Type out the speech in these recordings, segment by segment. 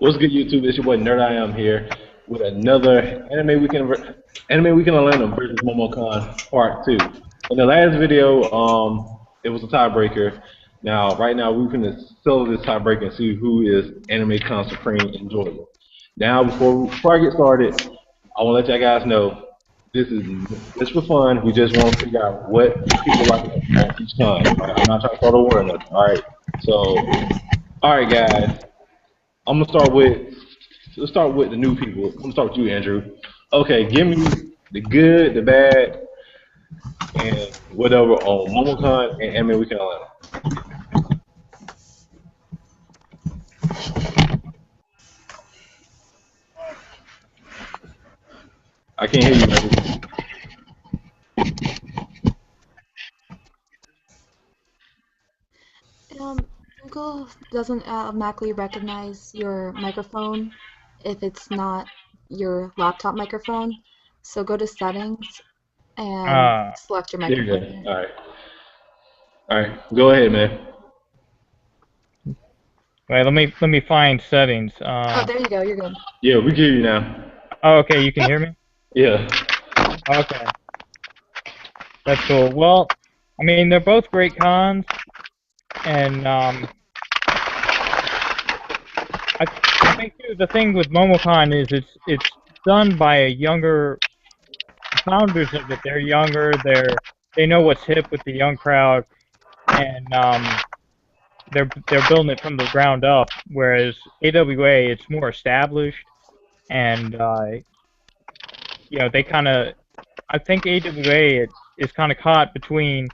What's good, YouTube? It's your boy Nerd. I am here with another Anime Weekend Atlanta versus Momocon Part Two. In the last video, it was a tiebreaker. Now, right now, we're gonna settle this tiebreaker and see who is Anime Con Supreme enjoyable. Now, before I get started, I want to let y'all guys know this is just for fun. We just want to figure out what people like on each con. All right? I'm not trying to start a war or nothing. All right. So, all right, guys. I'm gonna start with let's start with the new people. I'm gonna start with you, Andrew. Okay, give me the good, the bad, and whatever on MomoCon and Anime Weekend Atlanta. I can't hear you, Andrew. Google doesn't automatically recognize your microphone if it's not your laptop microphone. So go to settings and Uh, select your There you microphone there. go. All right. Go ahead, man. wait, let me find settings. Oh, there you go. You're good. Yeah, we can hear you now. Oh, okay, you can hear me? Yeah. Okay, that's cool. Well, I mean, they're both great cons, and I think too, the thing with MomoCon is it's done by a younger the founders of it. They're younger. They know what's hip with the young crowd, and they're building it from the ground up. Whereas AWA, it's more established, and they kind of I think AWA is kind of caught between.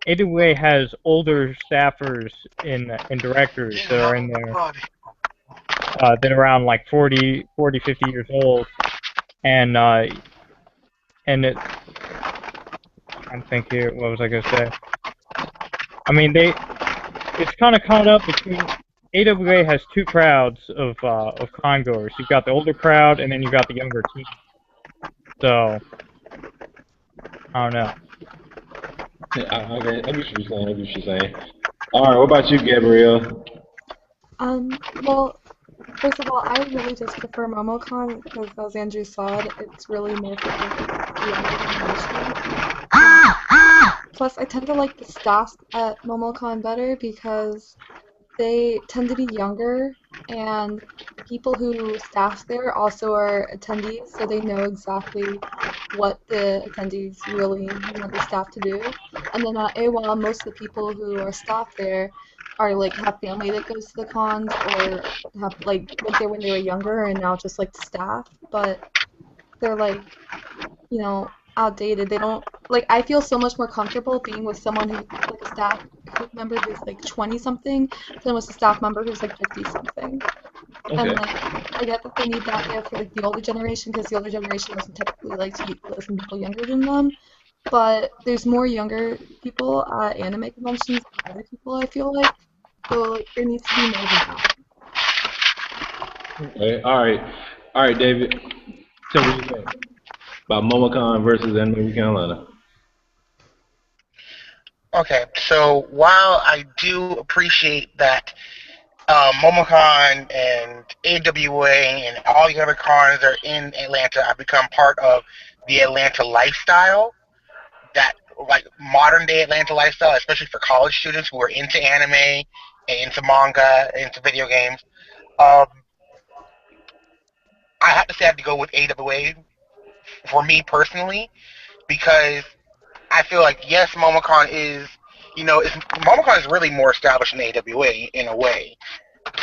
AWA has older staffers in directors that are in there that are around like 40, 50 years old, and I'm thinking, what was I gonna say? I mean, it's kind of caught up between. AWA has two crowds of congoers. You've got the older crowd, and then you've got the younger team. So I don't know. Okay. I get what you're saying. I get what you're saying. All right. What about you, Gabrielle? Well, first of all, I really just prefer MomoCon because, as Andrew said, it's really more for the younger generation. Um, Plus, I tend to like the staff at MomoCon better because they tend to be younger, and the people who staff there also are attendees, so they know exactly what the attendees really want the staff to do. And then at AWOL, most of the people who are staff there are like have family that goes to the cons or have like went there when they were younger and now just like staff, but they're like outdated. They don't like I feel so much more comfortable being with someone who like a staff member who's like 20 something than with a staff member who's like 50 something. And Okay. like I get that they need that there for like the older generation because the older generation doesn't typically like to listen to people younger than them. But there's more younger people at anime conventions than older people, I feel like. So like there needs to be more of a balance. Okay. All right, David. Tell me what you think about MomoCon versus Anime Weekend Atlanta. Okay, so while I do appreciate that Momocon and AWA and all the other cons that are in Atlanta have become part of the Atlanta lifestyle, that like modern day Atlanta lifestyle, especially for college students who are into anime and into manga, into video games. Um, I have to say I have to go with AWA for me personally because I feel like yes, Momocon is Momocon is really more established than AWA in a way.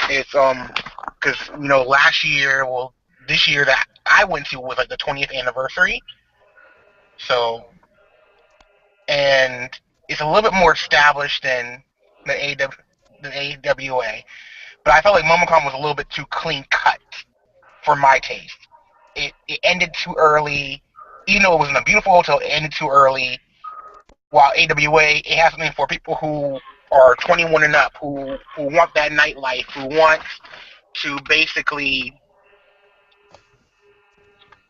It's because last year, well, this year that I went to was like the 20th anniversary. So, and it's a little bit more established than AW, than AWA. But I felt like Momocon was a little bit too clean cut for my taste. It ended too early, even though it was in a beautiful hotel. It ended too early. While AWA, it has something for people who are 21 and up, who want that nightlife, who want to basically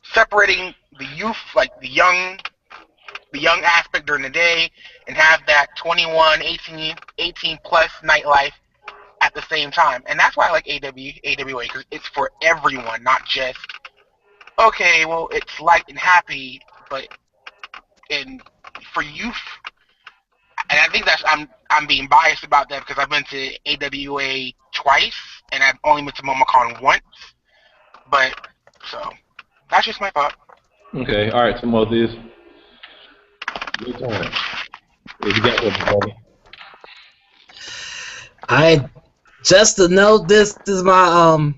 separating the youth, like the young aspect during the day, and have that 21, 18 plus nightlife at the same time. And that's why I like AWA, because it's for everyone, not just, okay, well, it's light and happy, but in for youth. And I think that's I'm being biased about that because I've been to AWA twice and I've only been to MomoCon once. But so that's just my thought. Okay, all right, Timothy, your turn. If you got something, brother. I just to note this is my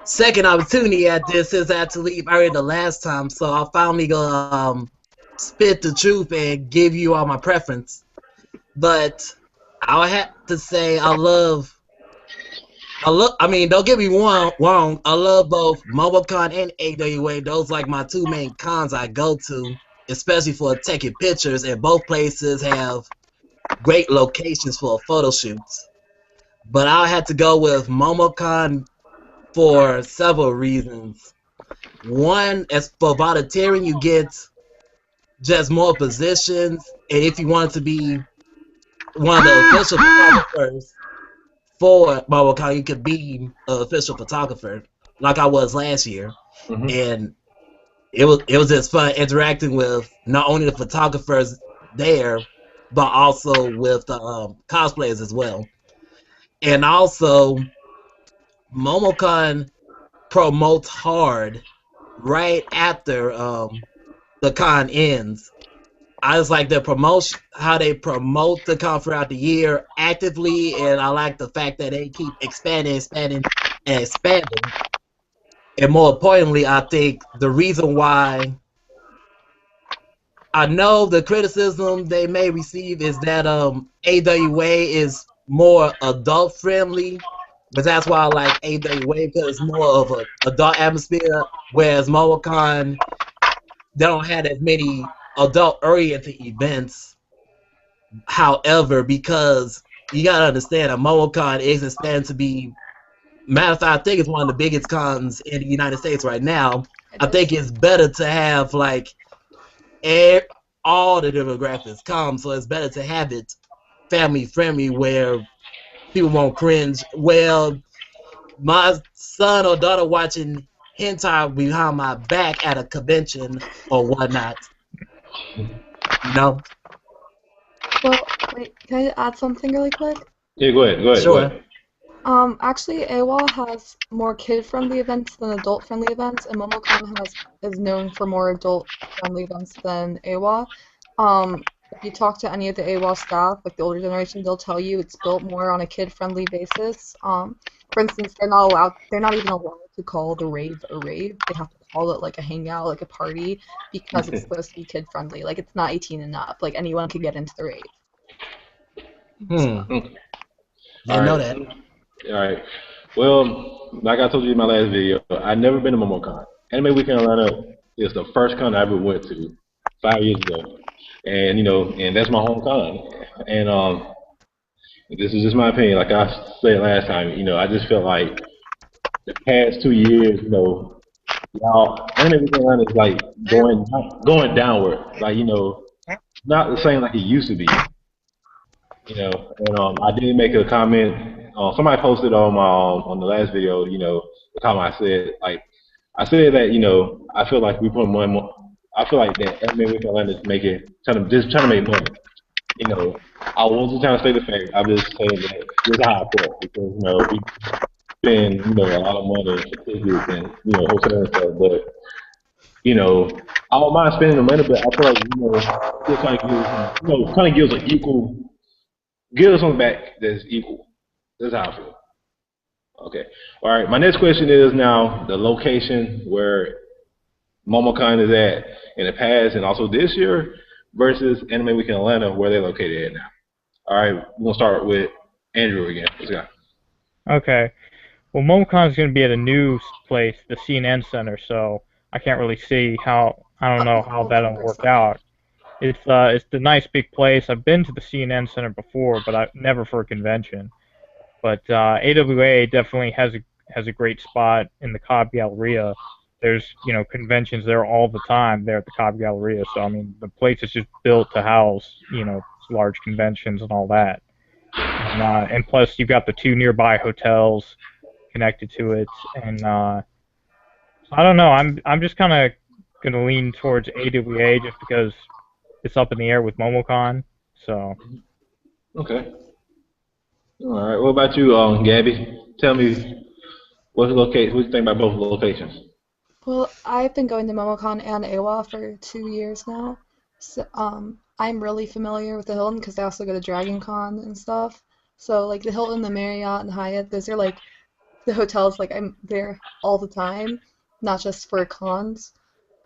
second opportunity at this since I had to leave early the last time, so I'll finally go spit the truth and give you all my preference. But I would have to say I mean, don't get me wrong. I love both MomoCon and AWA. Those like my two main cons I go to, especially for taking pictures. And both places have great locations for photo shoots. But I had to go with MomoCon for several reasons. One, as for volunteering, you get just more positions, and if you want to be one of the official photographers for MomoCon, you could be an official photographer, like I was last year, Mm-hmm. and it was just fun interacting with not only the photographers there, but also with the cosplayers as well. And also, MomoCon promotes hard right after the con ends. I just like their promotion, how they promote the con throughout the year actively, and I like the fact that they keep expanding, and expanding. And more importantly, I think the reason why I know the criticism they may receive is that AWA is more adult friendly, but that's why I like AWA because it's more of a adult atmosphere, whereas MomoCon they don't have as many adult oriented events. However, because you gotta understand, a MomoCon is expanding to be, matter of fact, I think it's one of the biggest cons in the United States right now. I think it's better to have like all the demographics come, so it's better to have it family friendly where people won't cringe. Well, my son or daughter watching hentai behind my back at a convention or whatnot. You know? Well, wait, can I add something really quick? Yeah, go ahead, go ahead, go Sure. ahead. Actually, AWA has more kid-friendly events than adult-friendly events, and is known for more adult-friendly events than AWA. If you talk to any of the AWA staff, like the older generation, they'll tell you it's built more on a kid-friendly basis. For instance, they're not even allowed to call the rave a rave. They have to call it like a hangout, like a party, because it's supposed to be kid-friendly. Like it's not 18 and up. Like anyone could get into the rave. Hmm. Okay. All Didn't know right. that. All right. Well, like I told you in my last video, I never been to MomoCon. Anime Weekend Atlanta is the first con I ever went to 5 years ago, and and that's my home con. And this is just my opinion. Like I said last time, I just felt like the past 2 years, y'all Anime Weekend Atlanta is like going downward. Like not the same like it used to be. And I did make a comment. Somebody posted on my on the last video. The comment I said, like, I said that I feel like we put more and more. I feel like that Anime Week Atlanta is trying to make money. I wasn't trying to say the fact. I'm just saying that this is how I felt because we spend a lot of money for tickets and hotel and stuff, but I don't mind spending the money, but I feel like still kind of gives an equal. Give us something back that's equal. That's how I feel. Okay. All right. My next question is now the location where MomoCon is at in the past and also this year versus Anime Week in Atlanta, where they're located at now. All right. We're gonna start with Andrew again. Let's go. Okay. Well, MomoCon is going to be at a new place, the CNN Center, so I can't really see how. I don't know how that'll work out. It's a nice big place. I've been to the CNN Center before, but never for a convention. But AWA definitely has a great spot in the Cobb Galleria. There's conventions there all the time there at the Cobb Galleria. So I mean the place is just built to house large conventions and all that. And plus you've got the two nearby hotels connected to it, and I don't know. I'm just kind of gonna lean towards AWA just because it's up in the air with MomoCon. So Okay. All right. What about you, Gabby? Tell me what's the location. What do you think about both locations? Well, I've been going to MomoCon and Awa for 2 years now. So, I'm really familiar with the Hilton because I also go to Dragon Con and stuff. So, like the Hilton, the Marriott, and the Hyatt, those are like the hotels like I'm there all the time, not just for cons.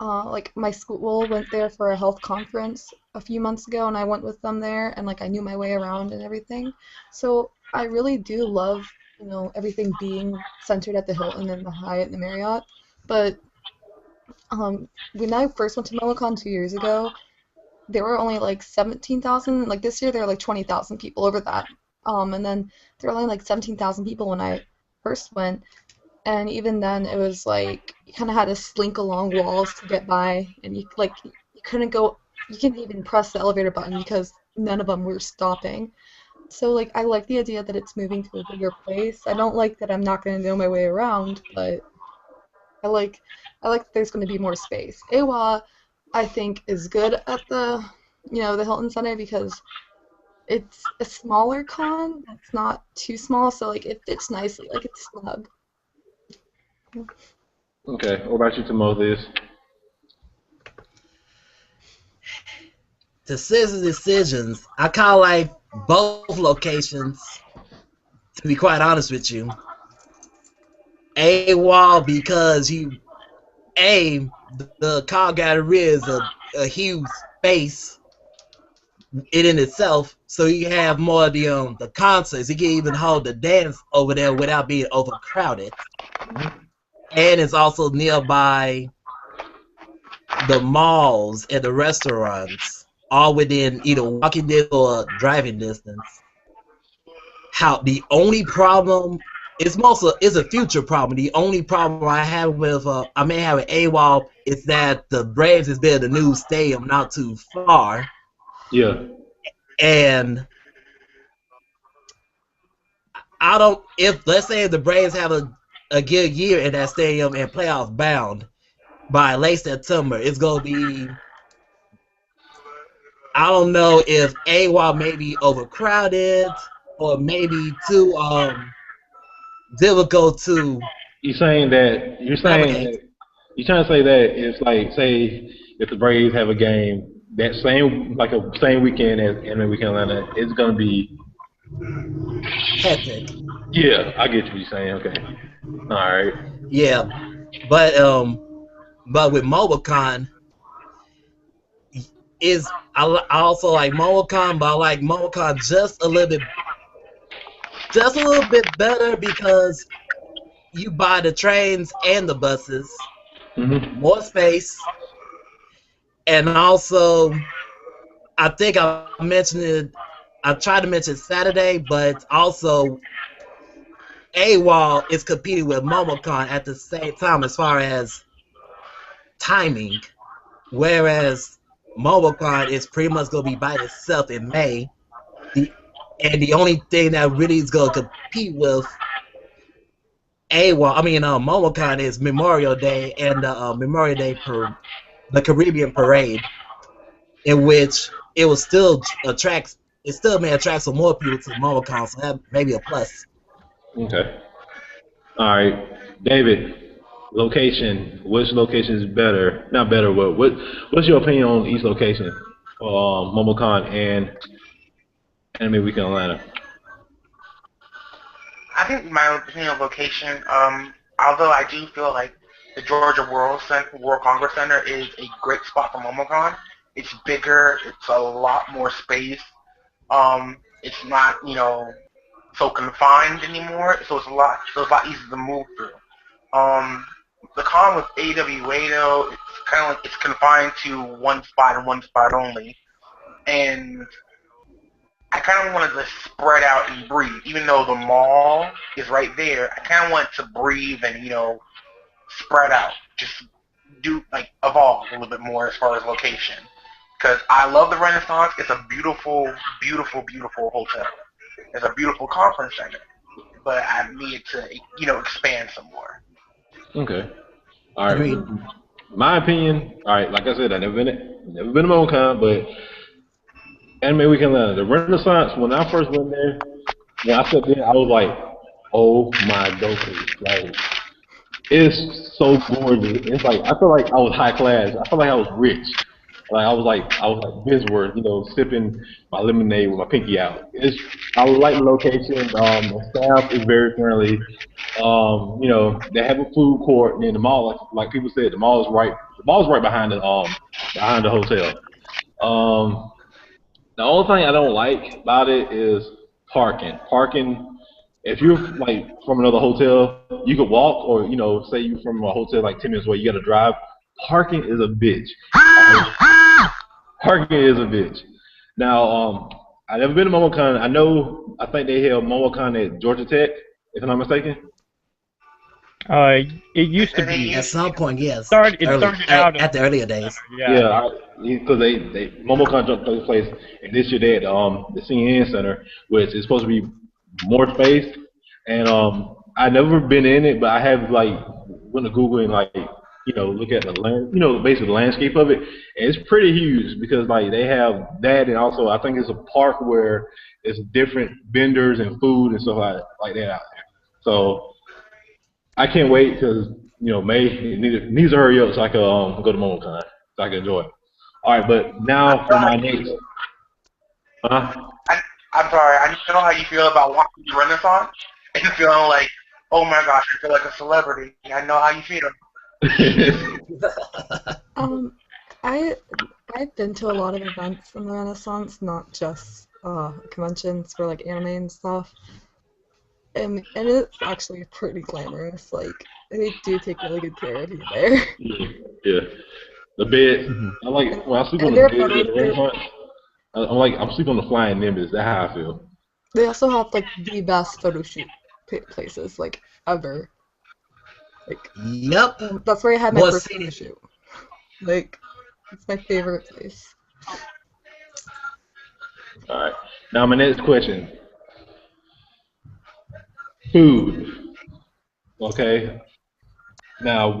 Like my school went there for a health conference a few months ago, and I went with them there, and like I knew my way around and everything. So I really do love, everything being centered at the Hilton and the Hyatt and the Marriott. But when I first went to MomoCon 2 years ago, there were only like 17,000. Like this year, there are like 20,000 people over that. And then there were only like 17,000 people when I first went. And even then, it was like you kind of had to slink along walls to get by, and you couldn't go, you couldn't even press the elevator button because none of them were stopping. So like I like the idea that it's moving to a bigger place. I don't like that I'm not going to know my way around, but I like I like that there's going to be more space. Awa, I think, is good at the Hilton Center because it's a smaller con. It's not too small, so like it fits nicely. Like it's snug. Okay. What about you, Timotheus? Decisions. I kind of like both locations. To be quite honest with you, AWOL because the car gallery is a huge space in itself, so you have more of the concerts. You can even hold the dance over there without being overcrowded, and it's also nearby the malls and the restaurants, all within either walking distance or driving distance. How the only problem is a future problem. The only problem I may have with AWOL is that the Braves is building a new stadium not too far, Yeah. and I don't. If let's say the Braves have a good year in that stadium and playoff bound by late September, it's gonna be. I don't know if AWOL may be overcrowded or maybe too difficult to You're saying navigate. that you're trying to say that it's like say if the Braves have a game that same weekend as Anime Weekend Atlanta, it's gonna be Hectic. yeah. I get what you're saying. Okay. All right. Yeah, but with MobileCon I also like MobileCon, but I like MobileCon just a little bit better because you buy the trains and the buses, Mhm. more space, and also I think I mentioned it. I tried to mention Saturday, but also AWOL is competing with MomoCon at the same time as far as timing, whereas MomoCon is pretty much going to be by itself in May. The the only thing that really is going to compete with MomoCon is Memorial Day and the Memorial Day the Caribbean Parade, in which it still may attract some more people to MomoCon, so that may be a plus. Okay. All right. David, location. Which location is better? Not better. What's your opinion on each location? MomoCon and Anime Weekend Atlanta. I think my opinion of location, although I do feel like the Georgia World Congress Center is a great spot for MomoCon. It's bigger. It's a lot more space. It's not so confined anymore. So it's a lot easier to move through. Um, the con with AWA though, it's kind of like it's confined to one spot and one spot only, and I kind of wanted to spread out and breathe. Even though the mall is right there, I kind of want to breathe and spread out, just do like evolve a little bit more as far as location. Because I love the Renaissance. It's a beautiful, beautiful, beautiful hotel. It's a beautiful conference center, but I need to expand some more. Okay. All right. Agreed. My opinion. All right. Like I said, I never been to MomoCon, but Anime Weekend Atlanta, the Renaissance. When I first went there, when I stepped in, I was like, oh my goodness, like it's so gorgeous. It's like I feel like I was high class. I feel like I was rich. I was like Bisworth, sipping my lemonade with my pinky out. I like the location. The staff is very friendly. They have a food court, and then the mall, like people said, the mall is right behind the hotel. Um, the only thing I don't like about it is parking. Parking, if you're like from another hotel, you could walk, or say you from a hotel like 10 minutes away, you got to drive. Parking is a bitch. Parking is a bitch. Now, I never been to MomoCon. I think they held MomoCon at Georgia Tech, if I'm not mistaken. It used to They be At some point, yes. it Early started out at the earlier days. yeah. Yeah, because they MomoCon took place, and this year they had the CNN Center, which is supposed to be more space. And I never been in it, but I have like went to Google and like look at the land, basically the landscape of it, and it's pretty huge because like they have that, and also I think it's a park where it's different vendors and food and stuff like that out there. So I can't wait because May needs to hurry up so I can go to MomoCon so I can enjoy it. All right, but I'm now for my sorry. next. Huh? I'm sorry. I know how you feel about watching the Renaissance and feeling like, oh my gosh, I feel like a celebrity. I know how you feel. Um, I I've been to a lot of events in the Renaissance, not just conventions for like anime and stuff. And it's actually pretty glamorous. Like they do take really good care of you there. Yeah, the bed. Mhm. I like And when I sleep on and the their bed photos, at the they Renaissance. I'm sleeping on the flying Nimbus. That's how I feel. they also have like the best photo shoot places like ever. Like Yep. that's where I had my Was first seen photo it. shoot. Like it's my favorite place. All right. Now my next question: food. Okay. Now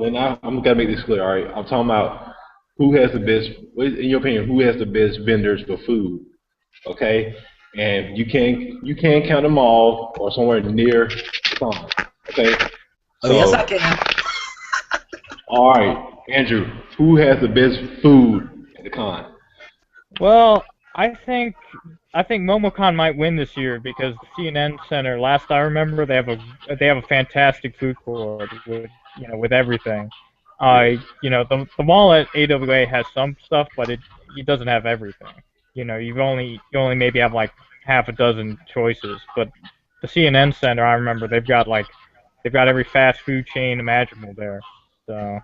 I'm gonna make this clear. All right. I'm talking about who has the best. In your opinion, who has the best vendors for food? Okay, and you can't count them all or somewhere near the con. Okay, Oh yes, I so can. all right, Andrew, who has the best food at the con? Well, I think MomoCon might win this year because the CNN Center. Last I remember, they have a fantastic food court with with everything. Yeah, The mall at AWA has some stuff, but it doesn't have everything. You only maybe have like half a dozen choices, but the CNN Center, I remember they've got every fast food chain imaginable there. So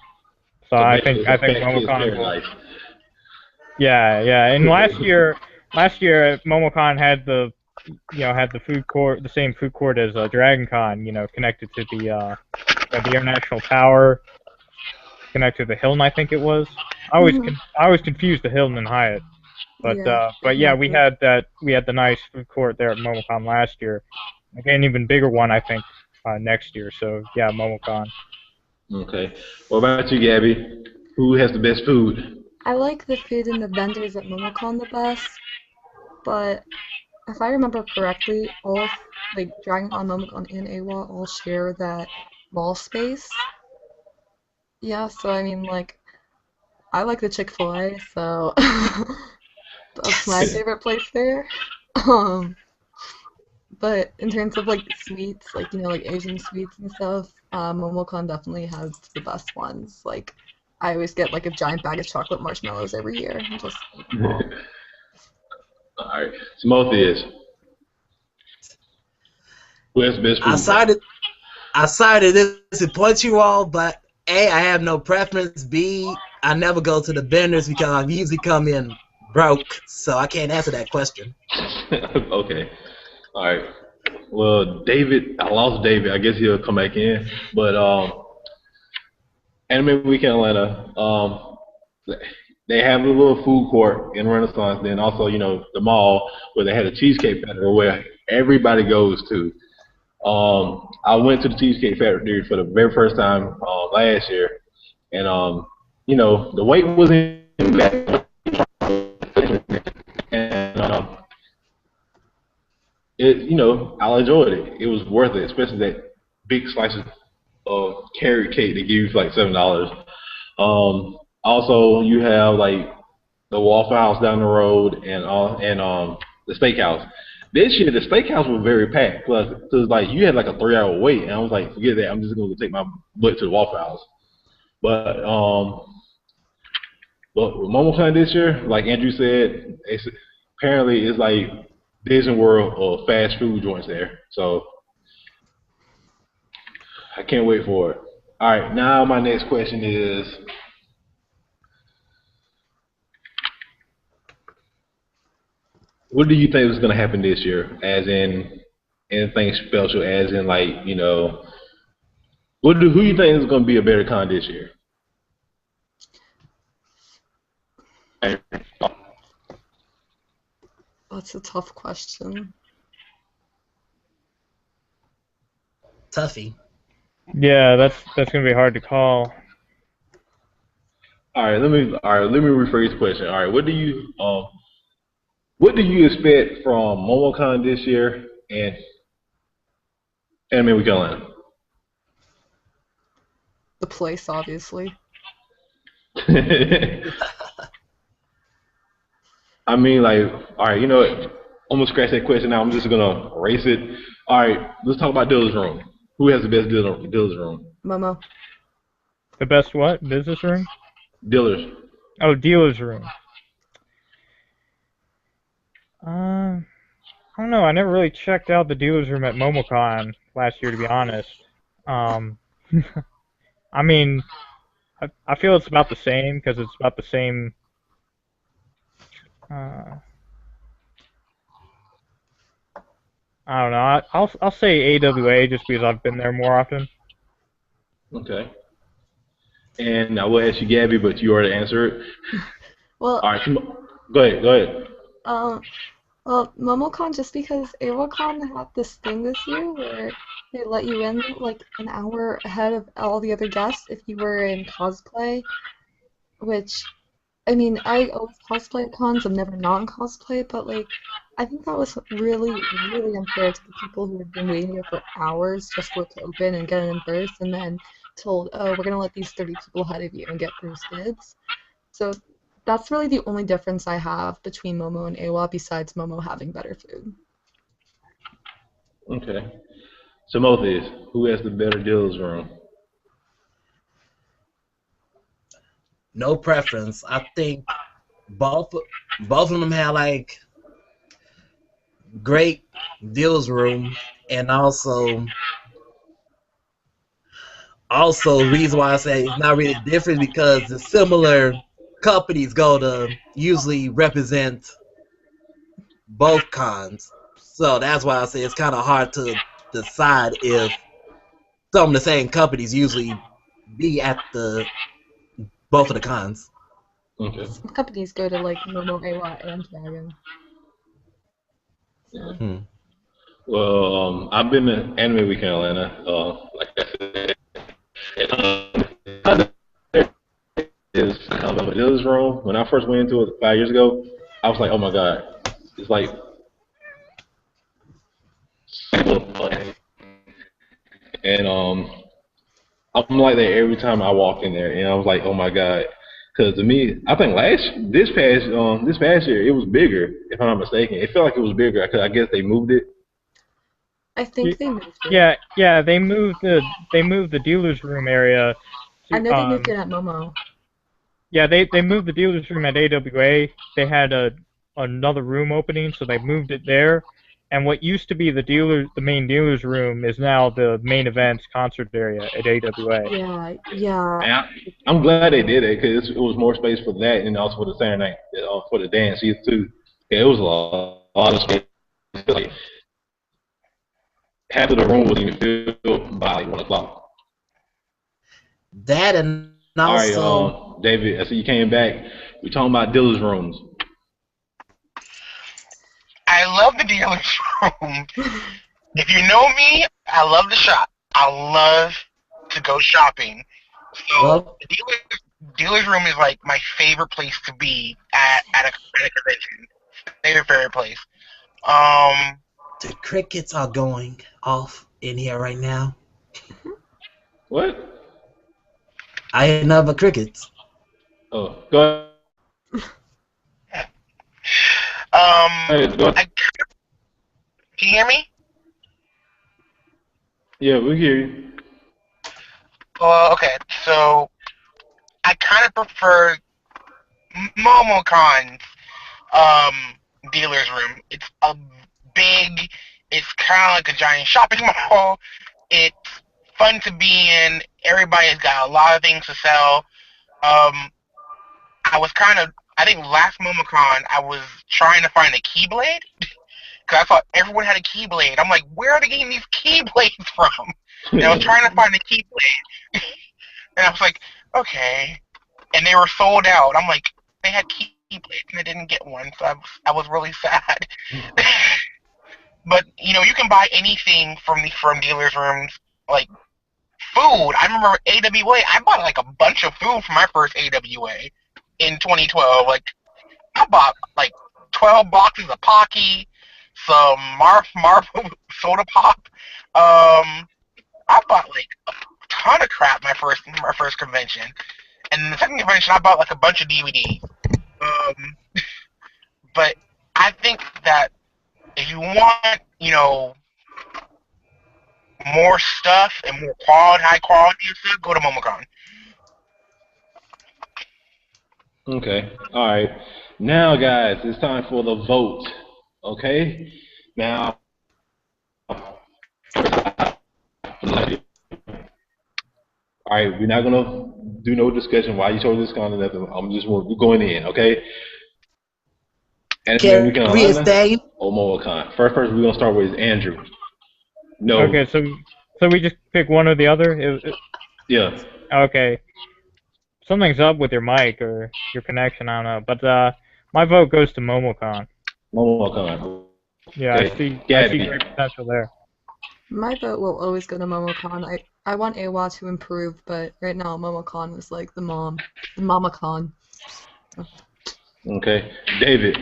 so basically it's I a think fat kid's MomoCon will. paradise. Yeah, yeah. And last year MomoCon had had the food court, the same food court as Dragon Con. Connected to the International Tower, connected to the Hilton, I think it was. Hmm. I always confused the Hilton and Hyatt. Yeah, But yeah, exactly. we had the nice food court there at MomoCon last year. Like an even bigger one, I think, next year. So yeah, MomoCon. Okay, what about you, Gabby? Who has the best food? I like the food and the vendors at Momocon the best, but if I remember correctly, like Dragon Con, Momocon, and AWA all share that mall space. Yeah, so I mean, like, I like the Chick-fil-A, so that's my Yes. favorite place there. Um, but in terms of like sweets, like like Asian sweets and stuff, Momocon definitely has the best ones. Like, I always get like a giant bag of chocolate marshmallows every year and just eat them all. All right, Timothy is who has the best I food, bro? started I started to disappoint you all, but A, I have no preference. B, I never go to the vendors because I usually come in broke, so I can't answer that question. Okay, all right. Well, David, I lost David. I guess he'll come back in, but Anime Weekend Atlanta. They have a little food court in Renaissance. Then also, the mall where they had a cheesecake factory where everybody goes to. I went to the Cheesecake Factory for the very first time last year, and the wait wasn't bad, and I enjoyed it. It was worth it, especially that big slice of carrot cake they give you for like $7. Also, you have like the Waffle House down the road and the steakhouse. This year the steakhouse was very packed, plus cause like you had like a 3 hour wait, and I was like, forget that, I'm just gonna take my butt to the Waffle House. But with MomoCon this year, like Andrew said, apparently it's like Disney World or fast food joints there. So I can't wait for it. All right, now my next question is, what do you think is going to happen this year? As in anything special? As in like who do you think is going to be a better con this year? That's a tough question. Tuffy. Yeah, that's gonna be hard to call. Let me rephrase the question. All right, what do you expect from MomoCon this year and Anime Week Atlanta? The place, obviously. I mean, like, all right, you know what? I'm gonna scratch that question now. I'm just gonna erase it. All right, let's talk about Diller's Room. Who has the best Diller's Room? Momo. The best what? Business room? Diller's. Oh, dealer's room. I don't know. I never really checked out the dealer's room at MomoCon last year, to be honest. Um, I mean, I feel it's about the same because it's about the same. Uh, I don't know. I'll say AWA just because I've been there more often. Okay. And I will ask you, Gabby, but you already answered it. Well, All right, go ahead. Go ahead. um, well, MomoCon, just because AwaCon had this thing this year where they let you in like an hour ahead of all the other guests if you were in cosplay, which, I mean, I always cosplay at cons, I'm never not in cosplay, but like, I think that was really, really unfair to the people who had been waiting here for hours just for it to open and get in first, and then told, oh, we're gonna let these 30 people ahead of you and get first dibs. So that's really the only difference I have between Momo and AWA besides Momo having better food. Okay. So Moses, who has the better Diller's Room? No preference. I think both both of them have like great deals room, and also reason why I say it's not really different because the similar companies go to usually represent both cons. So that's why I say it's kind of hard to decide if some of the same companies usually be at the both of the cons. Okay. Some companies go to like Momo, AWA, and Dragon. So. Hmm. Well, I've been to Anime Week in Atlanta. Like I said, is Diller's Room. When I first went into it 5 years ago, I was like, oh my god, it's like and I'm like that every time I walk in there, and I was like, oh my god, because to me, I think this past year it was bigger, if I'm not mistaken. It felt like it was bigger because I guess they moved it. I think they moved it. Yeah. They moved the dealer's room area. I know they moved it at Momo. Yeah, they moved the dealer's room at AWA. They had another room opening, so they moved it there. And what used to be the main dealer's room is now the main events concert area at AWA. Yeah. And I'm glad they did it because it was more space for that and also for the Saturday night for the dance too. Yeah, it was a lot of space. Like, half of the room wasn't even filled by like 1 o'clock. That and All right, also David. I see you came back. We're talking about dealers' rooms. I love the dealer's room. If you know me, I love to shop. I love to go shopping. So Well, the dealer's room is like my favorite place to be at a convention. Favorite place. Um, the crickets are going off in here right now. What? I hear another crickets. Oh, go ahead. Go ahead. can you hear me? Yeah, we hear you. Okay. So I kind of prefer Momocon's um, dealer's room. It's a big. It's kind of like a giant shopping mall. It's fun to be in. Everybody's got a lot of things to sell. Um, I was kind of. I think last MomoCon I was trying to find a Keyblade because I thought everyone had a Keyblade. I'm like, where are they getting these Keyblades from? And I was trying to find a Keyblade, and I was like, okay, and they were sold out. I'm like, they had Keyblades and I didn't get one, so I was really sad. But you can buy anything from dealers' rooms, like food. I remember AWA. I bought like a bunch of food for my first AWA in 2012. Like I bought like 12 boxes of Pocky, some Marvel soda pop. I bought like a ton of crap my first convention, and the second convention I bought like a bunch of DVDs. But I think that if you want, more stuff and more high quality stuff, go to MomoCon. Okay. All right. Now, guys, it's time for the vote. Okay. Now, all right. We're not gonna do no discussion why you chose this kind of nothing. We're going in. Okay. Anime Weekend Carrie is Atlanta staying. or MomoCon. First person we're gonna start with is Andrew. No. Okay, so we just pick one or the other. Yeah. Okay, something's up with your mic or your connection. I don't know, but my vote goes to MomoCon. MomoCon. Yeah, Okay. I see Gabby. great potential there. My vote will always go to Momocon. I want Awa to improve, but right now Momocon is like the Momocon. Okay. David.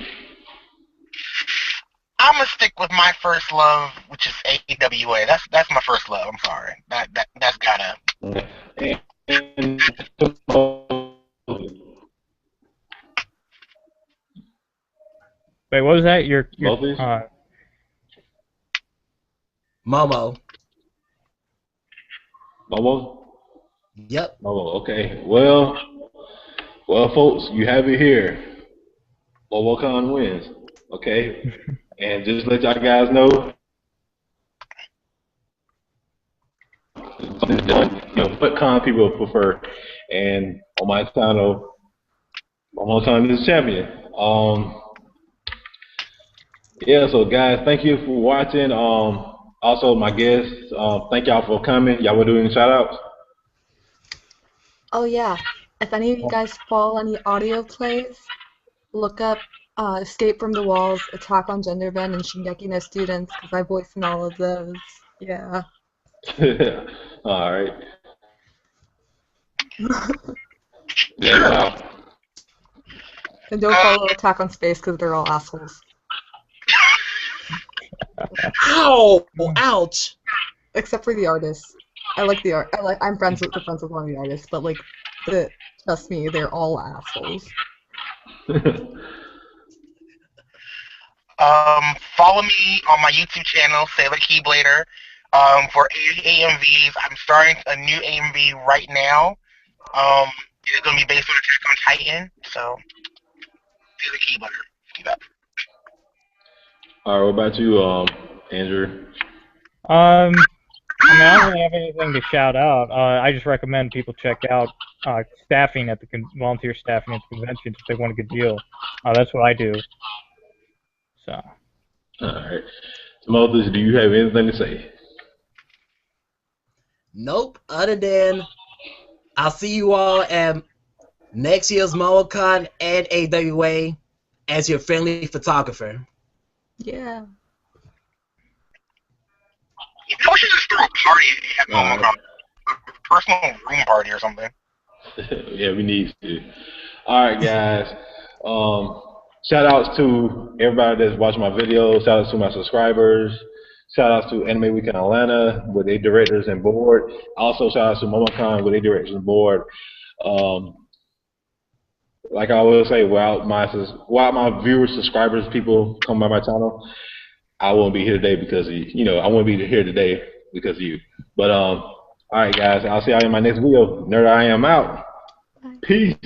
I'm gonna stick with my first love, which is AWA. That's my first love. I'm sorry. That's gotta. Okay. And Wait, what was that? Your both of these? Momo. Momo? Yep. Momo, okay. Well, folks, you have it here. MomoCon wins. Okay? And just let y'all guys know, what con people prefer. And on my channel, MomoCon is champion. Yeah, so guys, thank you for watching. Also, my guests, thank y'all for coming. Y'all want to do any shout outs? Oh yeah, if any of you guys follow any audio plays, look up Escape from the Walls, Attack on Gender Bend, and Shingeki no Students, because I voice in all of those. Yeah. All right. Yeah. And don't follow Attack on Space, because they're all assholes. Ow! Ouch! Except for the artists. I like the art. I'm friends with one of the artists, but like, trust me, they're all assholes. Follow me on my YouTube channel, Sailor Keyblader. For AMVs, I'm starting a new AMV right now. It's gonna be based on Attack on Titan. So, Sailor Keyblader. Keep up. All right, what about you, Andrew? I mean, I don't really have anything to shout out. I just recommend people check out staffing at the volunteer staffing at the conventions if they want a good deal. That's what I do. So. All right. Moses, do you have anything to say? Nope. Other than I'll see you all at next year's MomoCon and AWA as your friendly photographer. Yeah. You know, we should just throw a party at Uh, MomoCon. A personal room party or something. yeah, we need to. All right, guys. Um, Shout outs to everybody that's watching my videos. Shout outs to my subscribers. Shout outs to Anime Week in Atlanta with their directors and board. Also, shout outs to MomoCon with their directors and board. Um, like I will say, without my viewers, subscribers, people come by my channel, I won't be here today because of you. I won't be here today because of you. But all right, guys. I'll see y'all in my next video. Nerd, I am out. Bye. Peace.